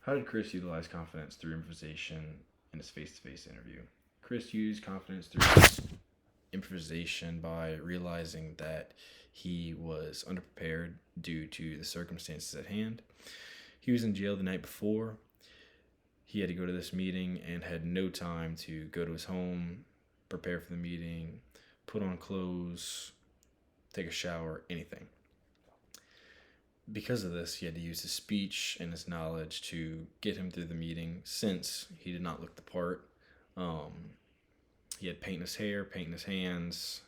How did Chris utilize confidence through improvisation in his face to face interview? Chris used confidence through improvisation by realizing that he was underprepared due to the circumstances at hand. He was in jail the night before. He had to go to this meeting and had no time to go to his home, prepare for the meeting, put on clothes, take a shower, anything. Because of this, he had to use his speech and his knowledge to get him through the meeting since he did not look the part. Um, he had paint in his hair, paint in his hands,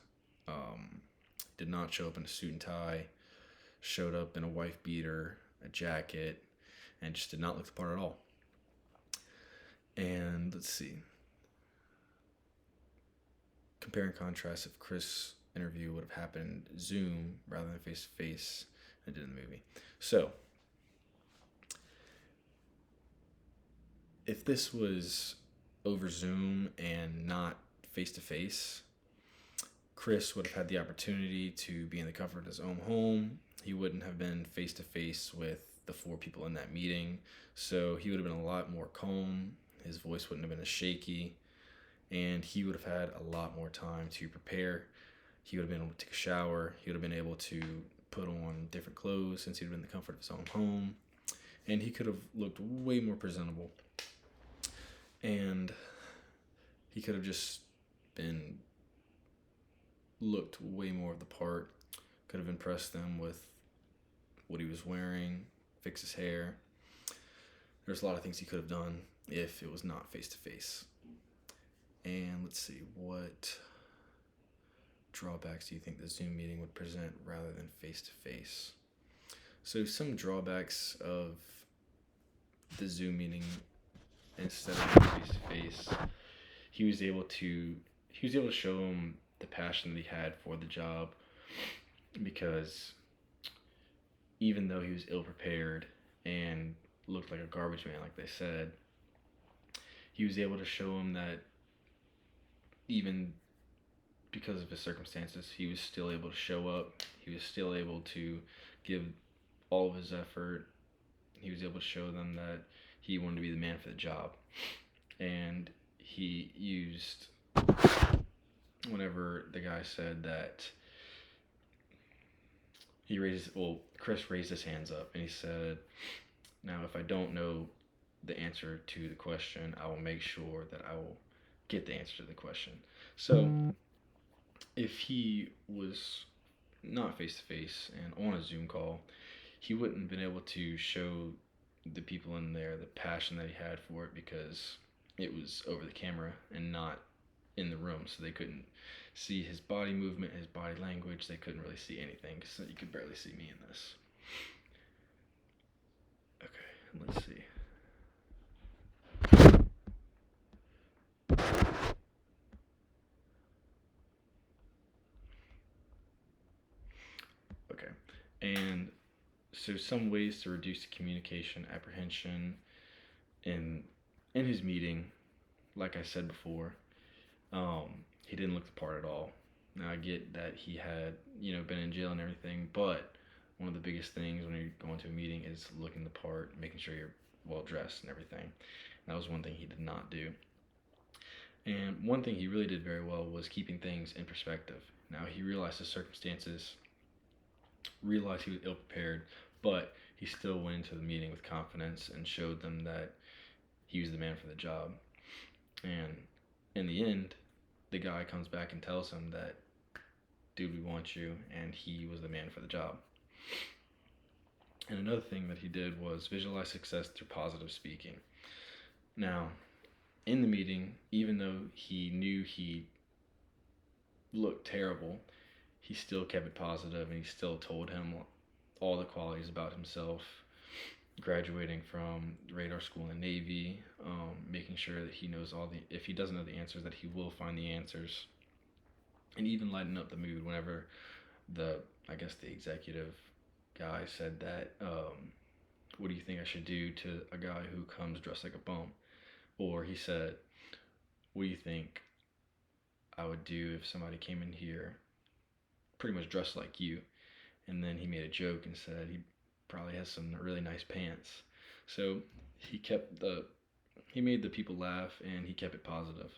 did not show up in a suit and tie, showed up in a wife beater, a jacket, and just did not look the part at all. And let's see. Compare and contrast if Chris' interview would have happened Zoom rather than face to face it did in the movie. So, if this was over Zoom and not face to face, Chris would have had the opportunity to be in the comfort of his own home. He wouldn't have been face to face with the four people in that meeting, so he would have been a lot more calm. His voice wouldn't have been as shaky, and he would have had a lot more time to prepare. He would have been able to take a shower. He would have been able to put on different clothes since he'd been in the comfort of his own home, and he could have looked way more presentable. And he could have just been looked way more of the part. Could have impressed them with what he was wearing, fix his hair. There's a lot of things he could have done if it was not face to face. And let's see, what drawbacks do you think the Zoom meeting would present rather than face to face? So some drawbacks of the Zoom meeting instead of face to face, he was able to show him the passion that he had for the job, because even though he was ill prepared and looked like a garbage man, like they said, he was able to show him that even because of his circumstances, he was still able to show up. He was still able to give all of his effort. He was able to show them that he wanted to be the man for the job. And he used, whenever the guy said that Chris raised his hands up and he said, "Now, if I don't know the answer to the question, I will make sure that I will get the answer to the question." So, if he was not face to face and on a Zoom call, he wouldn't have been able to show the people in there the passion that he had for it, because it was over the camera and not in the room, so they couldn't see his body movement, his body language. They couldn't really see anything, because you could barely see me in this. Okay, let's see. Okay, and so some ways to reduce the communication apprehension in his meeting, like I said before, he didn't look the part at all. Now I get that he had, been in jail and everything, but one of the biggest things when you're going to a meeting is looking the part, making sure you're well dressed and everything. That was one thing he did not do. And one thing he really did very well was keeping things in perspective. Now he realized the circumstances, realized he was ill prepared, but he still went into the meeting with confidence and showed them that he was the man for the job. And in the end, the guy comes back and tells him that, "Dude, we want you," and he was the man for the job. And another thing that he did was visualize success through positive speaking. Now, in the meeting, even though he knew he looked terrible, he still kept it positive, and he still told him all the qualities about himself, graduating from radar school in the Navy, making sure that he knows if he doesn't know the answers, that he will find the answers, and even lighten up the mood whenever the executive guy said that, "What do you think I should do to a guy who comes dressed like a bum?" Or he said, "What do you think I would do if somebody came in here pretty much dressed like you?" And then he made a joke and said he probably has some really nice pants. So he kept the he made the people laugh and he kept it positive.